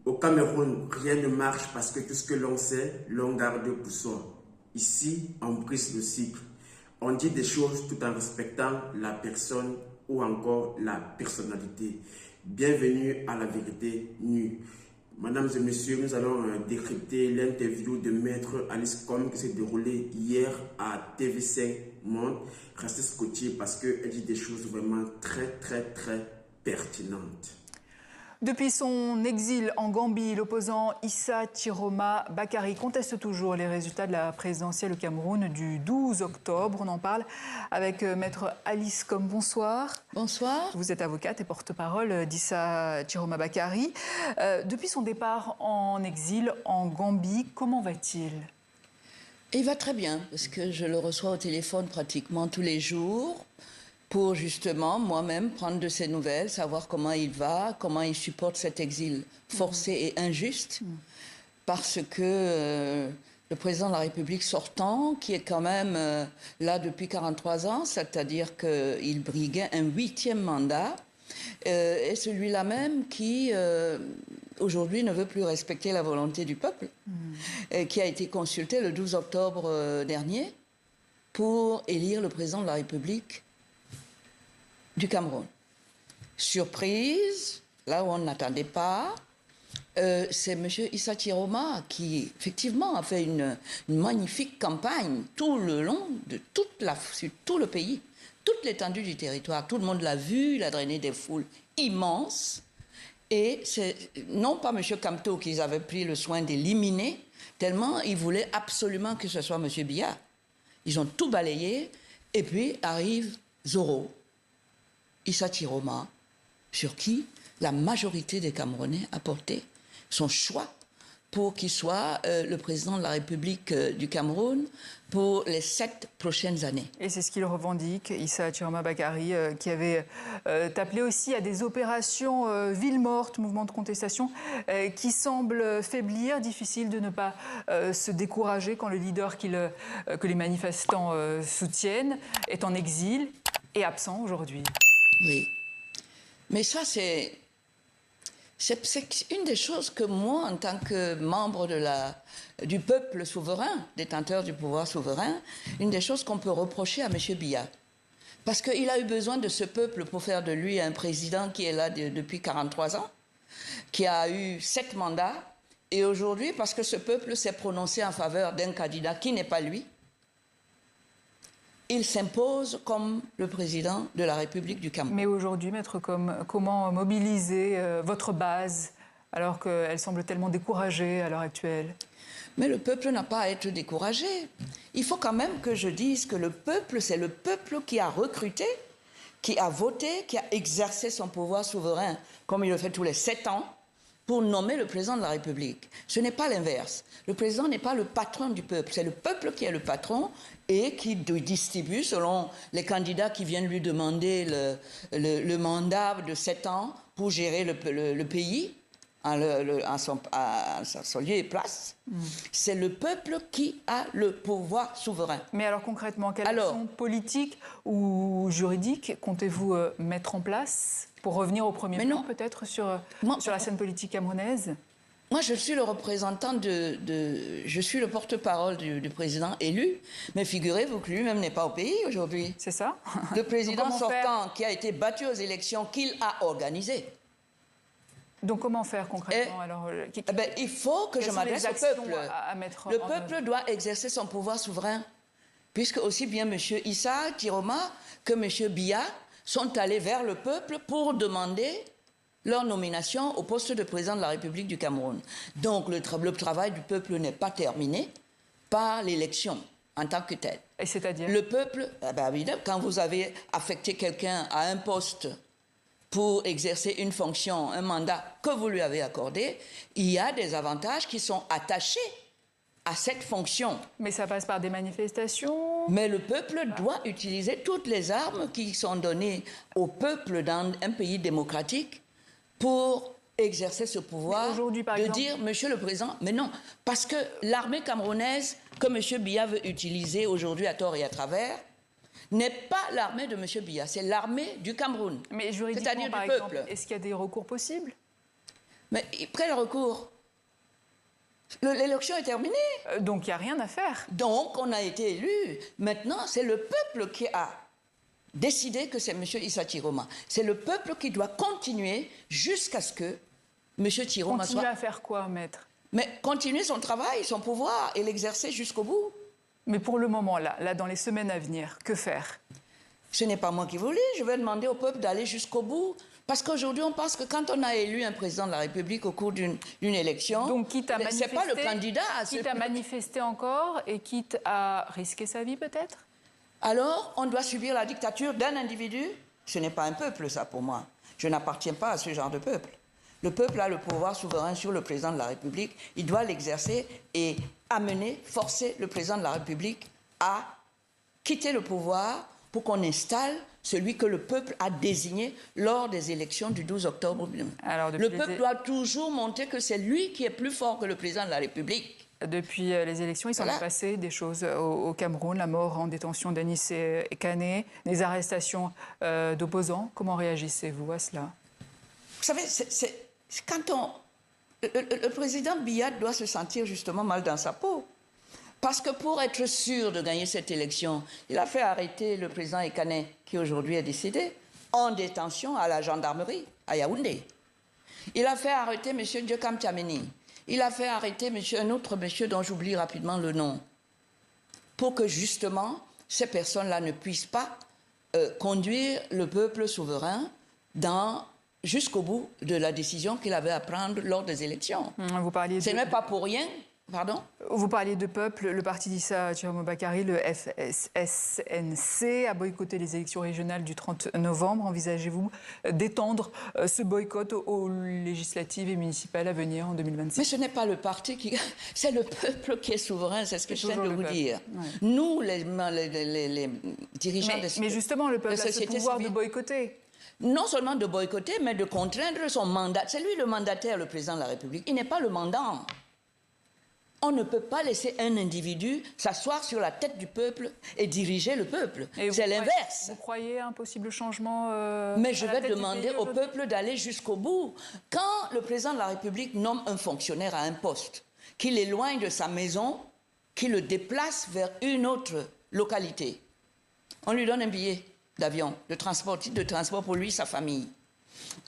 Au Cameroun, rien ne marche parce que tout ce que l'on sait, l'on garde pour soi. Ici, on brise le cycle. On dit des choses tout en respectant la personne ou encore la personnalité. Bienvenue à la vérité nue. Mesdames et messieurs, nous allons décrypter l'interview de Maître Alice Com qui s'est déroulée hier à TV5 Monde. Restez scotchés parce qu'elle dit des choses vraiment très pertinentes. Depuis son exil en Gambie, l'opposant Issa Chiroma Bakary conteste toujours les résultats de la présidentielle au Cameroun du 12 octobre. On en parle avec Maître Alice Com. Bonsoir. Bonsoir. Vous êtes avocate et porte-parole d'Issa Chiroma Bakary. Depuis son départ en exil en Gambie, comment va-t-il ? Il va très bien, parce que je le reçois au téléphone pratiquement tous les jours pour justement moi-même prendre de ses nouvelles, savoir comment il va, comment il supporte cet exil forcé et injuste, parce que le président de la République sortant, qui est quand même là depuis 43 ans, c'est-à-dire qu'il briguait un 8e mandat, est celui-là même qui aujourd'hui ne veut plus respecter la volonté du peuple, qui a été consulté le 12 octobre dernier pour élire le président de la République du Cameroun. Surprise, là où on n'attendait pas, c'est M. Issa Chiroma qui, effectivement, a fait une magnifique campagne tout le long de sur tout le pays, toute l'étendue du territoire. Tout le monde l'a vu, il a drainé des foules immenses. Et c'est non pas M. Kamto qu'ils avaient pris le soin d'éliminer, tellement ils voulaient absolument que ce soit M. Biya. Ils ont tout balayé, et puis arrive Zoro, Issa Chiroma, sur qui la majorité des Camerounais a porté son choix pour qu'il soit le président de la République du Cameroun pour les 7 prochaines années. Et c'est ce qu'il revendique, Issa Chiroma Bakary, qui avait appelé aussi à des opérations ville morte, mouvement de contestation, qui semblent faiblir. Difficile de ne pas se décourager quand le leader que les manifestants soutiennent est en exil et absent aujourd'hui. Oui. Mais ça, c'est une des choses que moi, en tant que membre du peuple souverain, détenteur du pouvoir souverain, une des choses qu'on peut reprocher à M. Biya. Parce qu'il a eu besoin de ce peuple pour faire de lui un président qui est là depuis 43 ans, qui a eu 7 mandats, et aujourd'hui, parce que ce peuple s'est prononcé en faveur d'un candidat qui n'est pas lui, il s'impose comme le président de la République du Cameroun. Mais aujourd'hui, Maître Com, comment mobiliser votre base alors qu'elle semble tellement découragée à l'heure actuelle ? Mais le peuple n'a pas à être découragé. Il faut quand même que je dise que le peuple, c'est le peuple qui a recruté, qui a voté, qui a exercé son pouvoir souverain, comme il le fait tous les 7 ans, pour nommer le président de la République. Ce n'est pas l'inverse. Le président n'est pas le patron du peuple, c'est le peuple qui est le patron et qui distribue, selon les candidats qui viennent lui demander le mandat de 7 ans pour gérer le pays à son lieu et place. C'est le peuple qui a le pouvoir souverain. Mais alors concrètement, quelle action politique ou juridique comptez-vous mettre en place pour revenir au premier plan peut-être sur la scène politique camerounaise ? Moi, je suis le représentant je suis le porte-parole du président élu, mais figurez-vous que lui-même n'est pas au pays aujourd'hui. C'est ça. Le président sortant qui a été battu aux élections qu'il a organisées. Donc comment faire concrètement il faut que je m'adresse au peuple. Le peuple doit exercer son pouvoir souverain, puisque aussi bien M. Issa Chiroma que M. Biya sont allés vers le peuple pour demander leur nomination au poste de président de la République du Cameroun. Donc le travail du peuple n'est pas terminé par l'élection en tant que telle. Et c'est-à-dire ? Le peuple, quand vous avez affecté quelqu'un à un poste pour exercer une fonction, un mandat que vous lui avez accordé, il y a des avantages qui sont attachés à cette fonction. Mais ça passe par des manifestations. Mais le peuple doit utiliser toutes les armes qui sont données au peuple dans un pays démocratique pour exercer ce pouvoir dire, Monsieur le Président, mais non, parce que l'armée camerounaise que M. Biya veut utiliser aujourd'hui à tort et à travers n'est pas l'armée de M. Biya, c'est l'armée du Cameroun. Mais juridiquement, par exemple, est-ce qu'il y a des recours possibles ? Mais après le recours, l'élection est terminée. Donc il n'y a rien à faire. Donc on a été élu. Maintenant, c'est le peuple qui a décidé que c'est M. Issa Chiroma. C'est le peuple qui doit continuer jusqu'à ce que M. Chiroma Continuer soit... à faire quoi, maître? Mais continuer son travail, son pouvoir et l'exercer jusqu'au bout. Mais pour le moment, là, dans les semaines à venir, que faire? Ce n'est pas moi qui vous le dis. Je vais demander au peuple d'aller jusqu'au bout. Parce qu'aujourd'hui, on pense que quand on a élu un président de la République au cours d'une élection, donc quitte à c'est pas le candidat. Quitte à manifester encore et quitte à risquer sa vie peut-être? Alors, on doit subir la dictature d'un individu? Ce n'est pas un peuple, ça, pour moi. Je n'appartiens pas à ce genre de peuple. Le peuple a le pouvoir souverain sur le président de la République. Il doit l'exercer et amener, forcer le président de la République à quitter le pouvoir pour qu'on installe celui que le peuple a désigné lors des élections du 12 octobre. Alors, le peuple doit toujours montrer que c'est lui qui est plus fort que le président de la République. Depuis les élections, il s'en est passé des choses au Cameroun, la mort en détention d'Anis Kane, des arrestations d'opposants. Comment réagissez-vous à cela? Vous savez, c'est quand le président Biya doit se sentir justement mal dans sa peau. Parce que pour être sûr de gagner cette élection, il a fait arrêter le président Ekane, qui aujourd'hui est décédé, en détention à la gendarmerie, à Yaoundé. Il a fait arrêter M. Diokam Tchameni. Il a fait arrêter un autre monsieur dont j'oublie rapidement le nom, pour que justement ces personnes-là ne puissent pas conduire le peuple souverain jusqu'au bout de la décision qu'il avait à prendre lors des élections. Ce n'est pas pour rien. Pardon? Vous parliez de peuple. Le parti d'Issa Chiroma Bakary, le FSNC, a boycotté les élections régionales du 30 novembre. Envisagez-vous d'étendre ce boycott aux législatives et municipales à venir en 2026? Mais ce n'est pas le parti qui... C'est le peuple qui est souverain, c'est ce que je viens de vous dire. Ouais. Nous, les dirigeants mais justement, le peuple a ce pouvoir de boycotter. Non seulement de boycotter, mais de contraindre son mandat. C'est lui le mandataire, le président de la République. Il n'est pas le mandant. On ne peut pas laisser un individu s'asseoir sur la tête du peuple et diriger le peuple. C'est l'inverse. Vous croyez à un possible changement Mais je vais demander au peuple d'aller jusqu'au bout. Quand le président de la République nomme un fonctionnaire à un poste, qu'il l'éloigne de sa maison, qu'il le déplace vers une autre localité, on lui donne un billet d'avion, de transport pour lui et sa famille.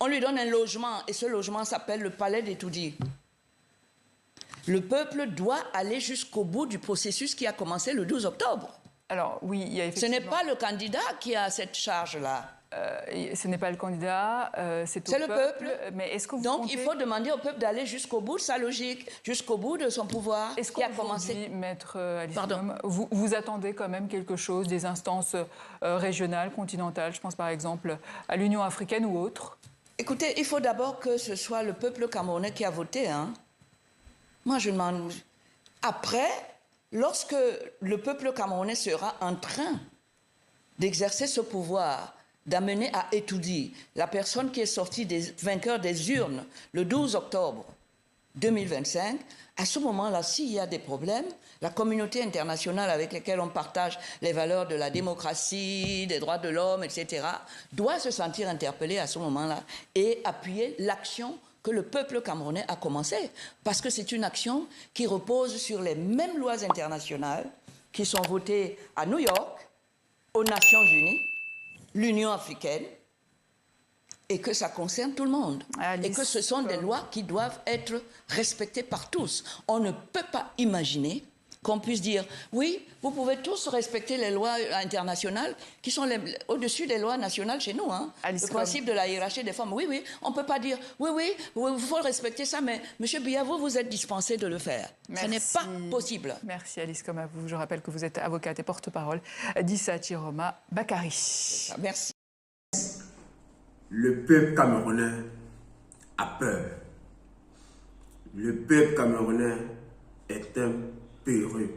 On lui donne un logement, et ce logement s'appelle le Palais d'Etoudi. Le peuple doit aller jusqu'au bout du processus qui a commencé le 12 octobre. Alors, oui, il y a effectivement... Ce n'est pas le candidat qui a cette charge-là. Ce n'est pas le candidat, c'est le peuple. Mais est-ce que vous Donc, il faut demander au peuple d'aller jusqu'au bout de sa logique, jusqu'au bout de son pouvoir qui a commencé. Maître Alice Ngom, vous attendez quand même quelque chose des instances régionales, continentales, je pense par exemple à l'Union africaine ou autre? Écoutez, il faut d'abord que ce soit le peuple camerounais qui a voté, hein. Moi, je demande... Après, lorsque le peuple camerounais sera en train d'exercer ce pouvoir, d'amener à Etoudi la personne qui est sortie des vainqueurs des urnes le 12 octobre 2025, à ce moment-là, s'il y a des problèmes, la communauté internationale avec laquelle on partage les valeurs de la démocratie, des droits de l'homme, etc., doit se sentir interpellée à ce moment-là et appuyer l'action que le peuple camerounais a commencé. Parce que c'est une action qui repose sur les mêmes lois internationales qui sont votées à New York, aux Nations Unies, l'Union africaine, et que ça concerne tout le monde. Et que ce sont des lois qui doivent être respectées par tous. On ne peut pas imaginer qu'on puisse dire, oui, vous pouvez tous respecter les lois internationales qui sont au-dessus des lois nationales chez nous. Hein. Le principe de la hiérarchie des femmes, oui, oui, on ne peut pas dire, oui, il faut respecter ça, mais M. Biya, vous êtes dispensé de le faire. Merci. Ce n'est pas possible. Merci Alice, comme à vous. Je rappelle que vous êtes avocate et porte-parole d'Issa Chiroma Bakary. Merci. Le peuple camerounais a peur. Le peuple camerounais est un peureux.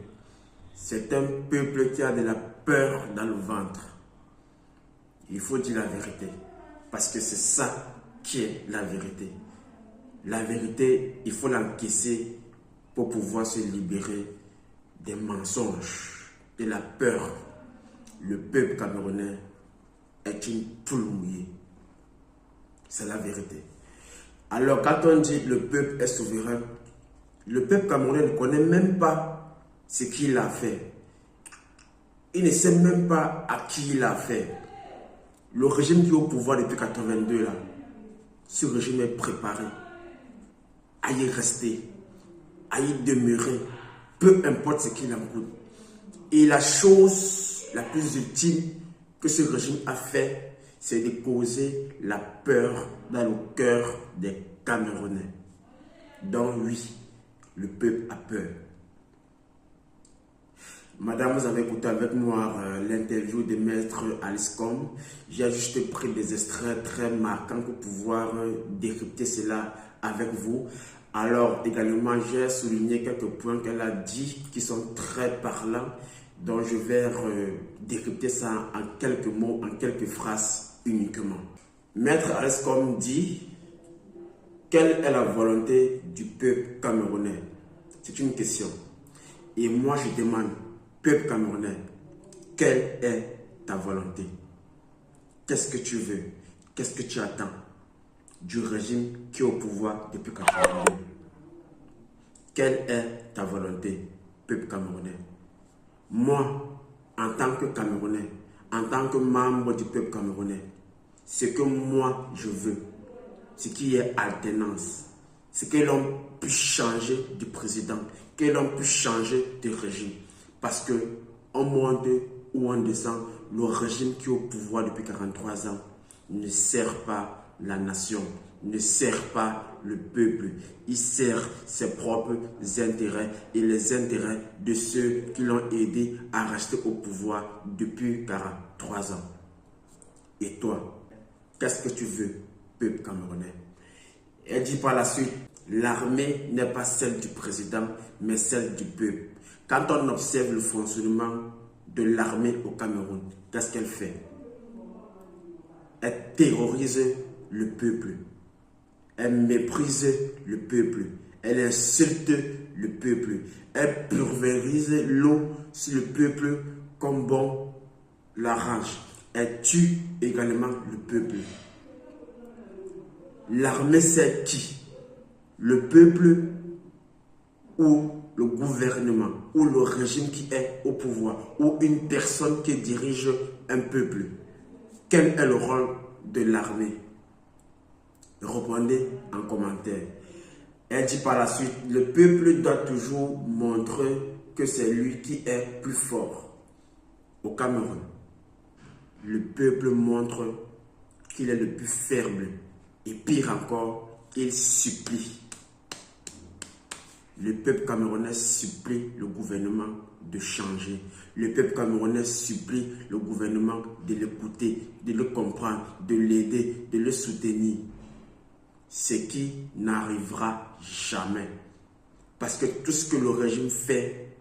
C'est un peuple qui a de la peur dans le ventre. Il faut dire la vérité. Parce que c'est ça qui est la vérité. La vérité, il faut l'encaisser pour pouvoir se libérer des mensonges, de la peur. Le peuple camerounais est une poule mouillée. C'est la vérité. Alors quand on dit le peuple est souverain, le peuple camerounais ne connaît même pas ce qu'il a fait. Il ne sait même pas à qui il a fait. Le régime qui est au pouvoir depuis 82 là, ce régime est préparé à y rester, à y demeurer, peu importe ce qu'il en coûte. Et la chose la plus ultime que ce régime a fait, c'est de causer la peur dans le cœur des Camerounais. Donc oui, le peuple a peur. Madame, vous avez écouté avec moi l'interview de Maître Alice Combes. J'ai juste pris des extraits très marquants pour pouvoir décrypter cela avec vous. Alors également, j'ai souligné quelques points qu'elle a dit qui sont très parlants. Donc je vais décrypter ça en quelques mots, en quelques phrases uniquement. Maître Alice Combes dit: quelle est la volonté du peuple camerounais? C'est une question. Et moi je demande, peuple camerounais, quelle est ta volonté? Qu'est-ce que tu veux? Qu'est-ce que tu attends du régime qui est au pouvoir depuis 82? Quelle est ta volonté, peuple camerounais? Moi, en tant que Camerounais, en tant que membre du peuple camerounais, ce que moi je veux, ce qui est alternance, c'est que l'on puisse changer de président, que l'on puisse changer de régime. Parce que on monte ou on descend, le régime qui est au pouvoir depuis 43 ans ne sert pas la nation, ne sert pas le peuple. Il sert ses propres intérêts et les intérêts de ceux qui l'ont aidé à rester au pouvoir depuis 43 ans. Et toi, qu'est-ce que tu veux, peuple camerounais? Elle dit par la suite, l'armée n'est pas celle du président, mais celle du peuple. Quand on observe le fonctionnement de l'armée au Cameroun, qu'est-ce qu'elle fait? Elle terrorise le peuple. Elle méprise le peuple. Elle insulte le peuple. Elle pulvérise l'eau sur le peuple comme bon l'arrange. Elle tue également le peuple. L'armée, c'est qui? Le peuple ou le gouvernement, ou le régime qui est au pouvoir, ou une personne qui dirige un peuple. Quel est le rôle de l'armée? Répondez en commentaire. Elle dit par la suite, le peuple doit toujours montrer que c'est lui qui est plus fort. Au Cameroun, le peuple montre qu'il est le plus faible. Et pire encore, il supplie. Le peuple camerounais supplie le gouvernement de changer. Le peuple camerounais supplie le gouvernement de l'écouter, de le comprendre, de l'aider, de le soutenir. Ce qui n'arrivera jamais. Parce que tout ce que le régime fait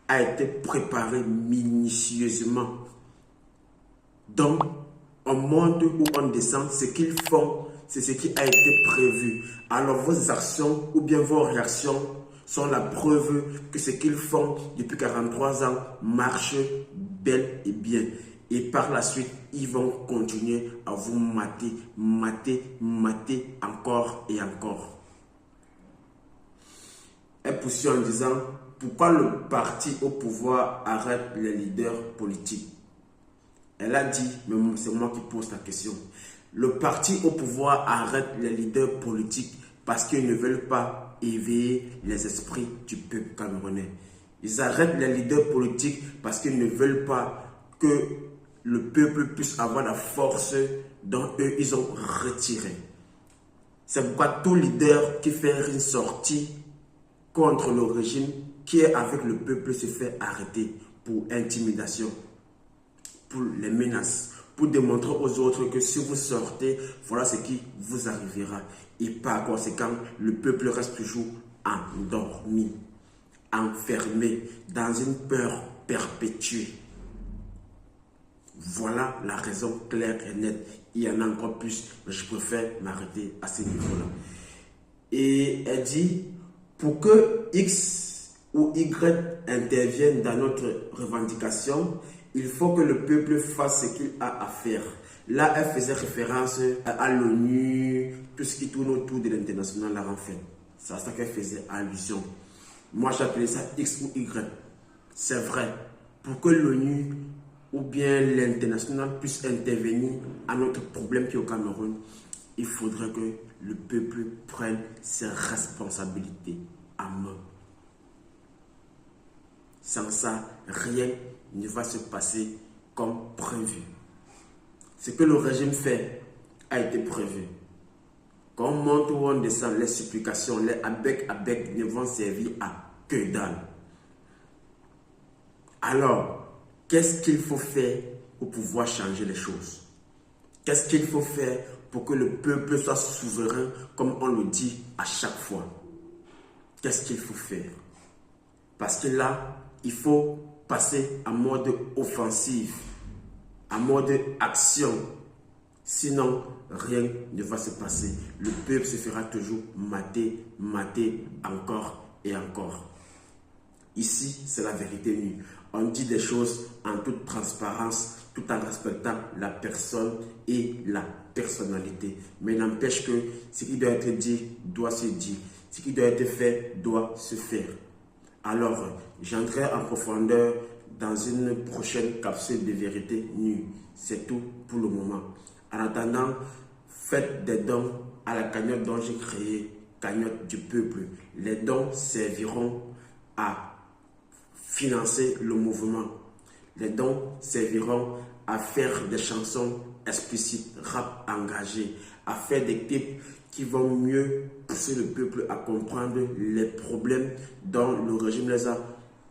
a été préparé minutieusement. Donc, on monte ou on descend, ce qu'ils font, c'est ce qui a été prévu. Alors vos actions ou bien vos réactions sont la preuve que ce qu'ils font depuis 43 ans marche bel et bien. Et par la suite, ils vont continuer à vous mater encore et encore. Elle poursuit en disant, pourquoi le parti au pouvoir arrête les leaders politiques? Elle a dit, mais c'est moi qui pose la question. Le parti au pouvoir arrête les leaders politiques parce qu'ils ne veulent pas éveiller les esprits du peuple camerounais. Ils arrêtent les leaders politiques parce qu'ils ne veulent pas que le peuple puisse avoir la force dont eux, ils ont retiré. C'est pourquoi tout leader qui fait une sortie contre le régime qui est avec le peuple se fait arrêter pour intimidation, pour les menaces, pour démontrer aux autres que si vous sortez, voilà ce qui vous arrivera. Et par conséquent, le peuple reste toujours endormi, enfermé dans une peur perpétuée. Voilà la raison claire et nette. Il y en a encore plus, mais je préfère m'arrêter à ce niveau-là. Et elle dit, pour que X ou Y intervienne dans notre revendication, il faut que le peuple fasse ce qu'il a à faire. Là, elle faisait référence à l'ONU, tout ce qui tourne autour de l'international, là, en fait. C'est à ça qu'elle faisait allusion. Moi, j'appelais ça X ou Y. C'est vrai. Pour que l'ONU ou bien l'international puisse intervenir à notre problème qui est au Cameroun, il faudrait que le peuple prenne ses responsabilités à main. Sans ça, rien ne va se passer comme prévu. Ce que le régime fait a été prévu. Quand on monte ou on descend, les supplications, les abec ne vont servir à que dalle. Alors, qu'est-ce qu'il faut faire pour pouvoir changer les choses? Qu'est-ce qu'il faut faire pour que le peuple soit souverain, comme on le dit à chaque fois? Qu'est-ce qu'il faut faire? Parce que là, il faut passer en mode offensif, en mode action. Sinon, rien ne va se passer. Le peuple se fera toujours mater encore et encore. Ici, c'est la vérité nue. On dit des choses en toute transparence, tout en respectant la personne et la personnalité. Mais n'empêche que ce qui doit être dit doit se dire. Ce qui doit être fait doit se faire. Alors, j'entrerai en profondeur dans une prochaine capsule de vérité nue. C'est tout pour le moment. En attendant, faites des dons à la cagnotte dont j'ai créé, cagnotte du peuple. Les dons serviront à financer le mouvement. Les dons serviront à faire des chansons explicites, rap engagé, à faire des clips qui vont mieux pousser le peuple à comprendre les problèmes dont le régime les a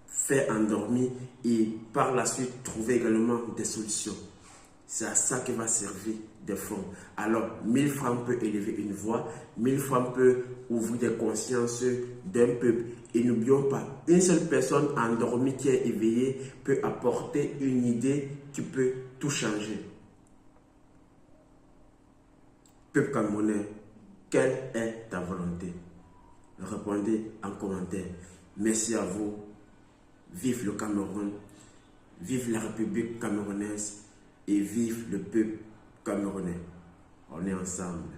fait endormir et par la suite trouver également des solutions. C'est à ça que va servir des fonds. Alors, 1000 francs peut élever une voix, 1000 francs peut ouvrir des consciences d'un peuple. Et n'oublions pas, une seule personne endormie qui est éveillée peut apporter une idée qui peut tout changer. Peuple camerounais, quelle est ta volonté? Répondez en commentaire. Merci à vous. Vive le Cameroun, vive la République camerounaise et vive le peuple camerounais. On est ensemble.